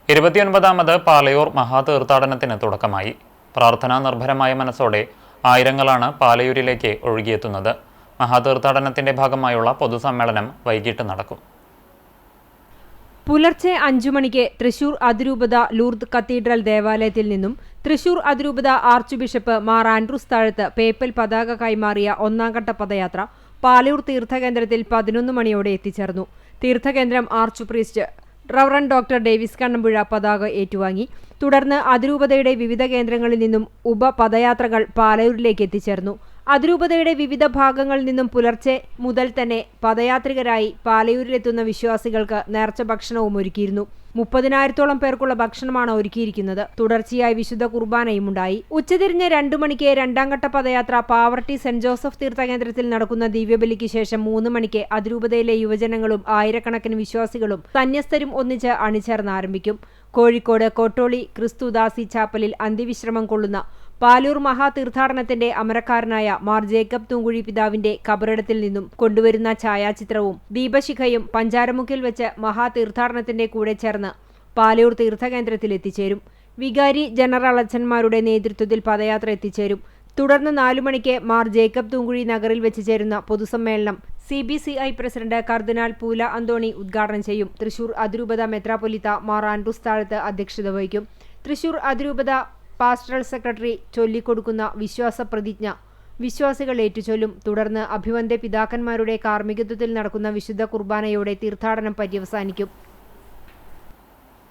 29ാമത് പാലയൂർ മഹാതീർത്ഥാടനത്തിന് തുടക്കമായി. പ്രാർത്ഥനാ നിർഭരമായ മനസ്സോടെ ആയിരങ്ങളാണ് പാലയൂരിലേക്ക് ഒഴുകിയെത്തുന്നത്. മഹാതീർത്ഥാടനത്തിന്റെ ഭാഗമായുള്ള പൊതുസമ്മേളനം വൈകിട്ട് നടക്കും. പുലർച്ചെ 5 മണിക്ക് തൃശൂർ അതിരൂപത ലൂർദ് കത്തീഡ്രൽ ദേവാലയത്തിൽ നിന്നും തൃശൂർ അതിരൂപത archbishop Mar Andrews Thazhath papal പതാക കൈമാറിയ ഒന്നാംഘട്ട പദയാത്ര പാലയൂർ തീർത്ഥകേന്ദ്രത്തിൽ 11 മണിയോടെ എത്തിച്ചേർന്നു. തീർത്ഥകേന്ദ്രം archpriest reverend doctor Davis Kannampuzha പതാക ഏറ്റുവാങ്ങി. തുടർന്ന് അതിരൂപതയുടെ വിവിധ കേന്ദ്രങ്ങളിൽ നിന്നും ഉപപദയാത്രകൾ പാലയൂരിലേക്ക് എത്തിച്ചേർന്നു. അതിരൂപതയുടെ വിവിധ ഭാഗങ്ങളിൽ നിന്നും പുലർച്ചെ മുതൽ തന്നെ പദയാത്രികരായി പാലയൂരിലെത്തുന്ന വിശ്വാസികൾക്ക് നേർച്ച ഭക്ഷണവും ഒരുക്കിയിരുന്നു. 30,000-ഓളം പേർക്കുള്ള ഭക്ഷണമാണ് ഒരുക്കിയിരിക്കുന്നത്. തുടർച്ചയായി വിശുദ്ധ കുർബാനയും ഉണ്ടായി. ഉച്ചതിരിഞ്ഞ് 2 മണിക്ക് രണ്ടാംഘട്ട പദയാത്ര പാവർട്ടി സെന്റ് ജോസഫ് തീർത്ഥകേന്ദ്രത്തിൽ നടക്കുന്ന ദിവ്യബലിക്ക് ശേഷം 3 മണിക്ക് അതിരൂപതയിലെ യുവജനങ്ങളും ആയിരക്കണക്കിന് വിശ്വാസികളും സന്യസ്തരും ഒന്നിച്ച് അണിചേർന്ന് ആരംഭിക്കും. കോഴിക്കോട് കോട്ടോളി ക്രിസ്തുദാസി ചാപ്പലിൽ അന്ത്യവിശ്രമം കൊള്ളുന്ന പാലൂർ മഹാതീർത്ഥാടനത്തിന്റെ അമരക്കാരനായ മാർ ജേക്കബ് തൂങ്കുഴി പിതാവിന്റെ കബറിടത്തിൽ നിന്നും കൊണ്ടുവരുന്ന ഛായാചിത്രവും ദീപശിഖയും പഞ്ചാരമുക്കിൽ വെച്ച് മഹാതീർത്ഥാടനത്തിന്റെ കൂടെ ചേർന്ന് പാലൂർ തീർത്ഥകേന്ദ്രത്തിൽ എത്തിച്ചേരും. വികാരി ജനറൽ അച്ഛന്മാരുടെ നേതൃത്വത്തിൽ പദയാത്ര എത്തിച്ചേരും. തുടർന്ന് 4 മണിക്ക് മാർ ജേക്കബ് തൂങ്കുഴി നഗറിൽ വെച്ച് ചേരുന്ന പൊതുസമ്മേളനം CBCI പ്രസിഡന്റ് കർദിനാൾ പൂല അന്തോണി ഉദ്ഘാടനം ചെയ്യും. തൃശൂർ അതിരൂപത മെത്രാപ്പൊലീത്ത മാർ ആൻഡ്രൂസ് താഴത്ത് അധ്യക്ഷത വഹിക്കും. തൃശൂർ അതിരൂപത പാസ്റ്ററൽ സെക്രട്ടറി ചൊല്ലിക്കൊടുക്കുന്ന വിശ്വാസ പ്രതിജ്ഞ വിശ്വാസികൾ ഏറ്റുചൊല്ലും. തുടർന്ന് അഭിവന്ദ്യ പിതാക്കന്മാരുടെ കാർമ്മികത്വത്തിൽ നടക്കുന്ന വിശുദ്ധ കുർബാനയോടെ തീർത്ഥാടനം പര്യവസാനിക്കും.